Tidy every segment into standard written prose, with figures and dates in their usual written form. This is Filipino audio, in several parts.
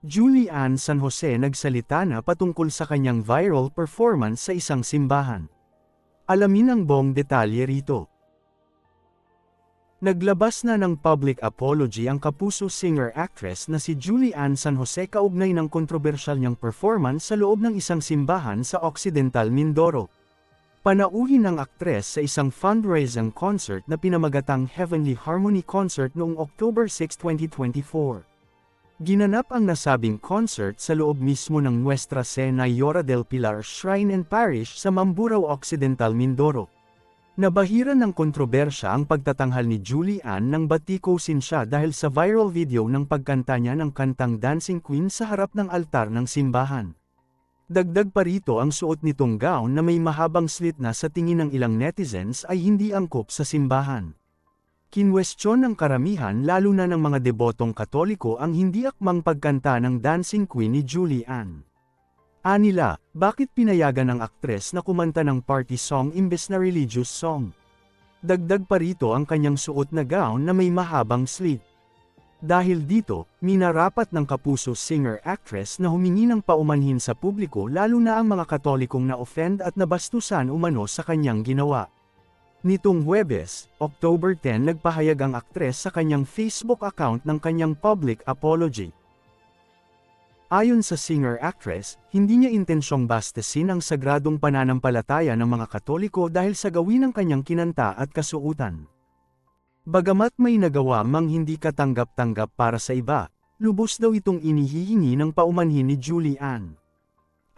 Julian San Jose nagsalita na patungkol sa kanyang viral performance sa isang simbahan. Alamin ang buong detalye rito. Naglabas na ng public apology ang Kapuso singer-actress na si Julian San Jose kaugnay ng kontrobersyal niyang performance sa loob ng isang simbahan sa Occidental Mindoro. Panauhin ng aktres sa isang fundraising concert na pinamagatang Heavenly Harmony Concert noong October 6, 2024. Ginanap ang nasabing concert sa loob mismo ng Nuestra Señora del Pilar Shrine and Parish sa Mamburao Occidental Mindoro. Nabahiran ng kontrobersya ang pagtatanghal ni Julian nang batikusin siya dahil sa viral video ng pagkanta niya ng kantang Dancing Queen sa harap ng altar ng simbahan. Dagdag pa rito ang suot nitong gown na may mahabang slit na sa tingin ng ilang netizens ay hindi angkop sa simbahan. Kinwestiyon ng karamihan lalo na ng mga debotong Katoliko ang hindi akmang pagkanta ng Dancing Queen ni Julian. Anila, bakit pinayagan ng aktres na kumanta ng party song imbes na religious song? Dagdag pa rito ang kanyang suot na gown na may mahabang slit. Dahil dito, minarapat ng Kapuso singer-actress na humingi ng paumanhin sa publiko lalo na ang mga Katolikong na-offend at nabastusan umano sa kanyang ginawa. Nitong Huwebes, October 10 nagpahayag ang aktres sa kanyang Facebook account ng kanyang public apology. Ayon sa singer-actress, hindi niya intensyong bastasin ang sagradong pananampalataya ng mga Katoliko dahil sa gawin ng kanyang kinanta at kasuutan. Bagamat may nagawa mang hindi katanggap-tanggap para sa iba, lubos daw itong inihihingi ng paumanhin ni Julian.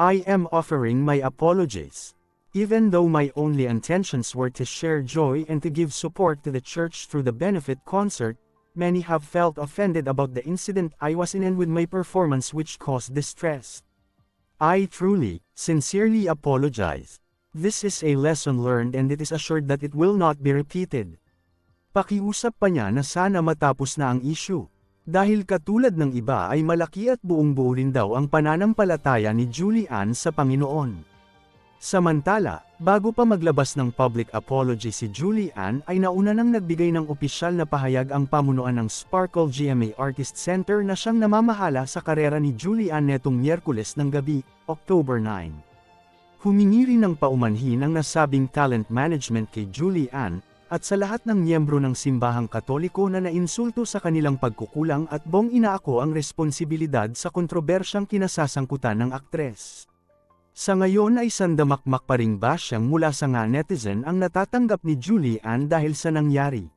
I am offering my apologies. Even though my only intentions were to share joy and to give support to the church through the benefit concert, many have felt offended about the incident I was in and with my performance which caused distress. I truly, sincerely apologize. This is a lesson learned and it is assured that it will not be repeated. Pakiusap pa niya na sana matapos na ang issue. Dahil katulad ng iba ay malaki at buong-buo rin daw ang pananampalataya ni Julian sa Panginoon. Samantala, bago pa maglabas ng public apology si Julian ay nauna nang nagbigay ng opisyal na pahayag ang pamunuan ng Sparkle GMA Artist Center na siyang namamahala sa karera ni Julian netong Miyerkules ng gabi, October 9. Humingi rin ng paumanhin ang nasabing talent management kay Julian, at sa lahat ng miyembro ng simbahang Katoliko na nainsulto sa kanilang pagkukulang at buong inaako ang responsibilidad sa kontrobersyang kinasasangkutan ng aktres. Sa ngayon ay sandamakmak pa ring basyang mula sa nga netizen ang natatanggap ni Julian dahil sa nangyari.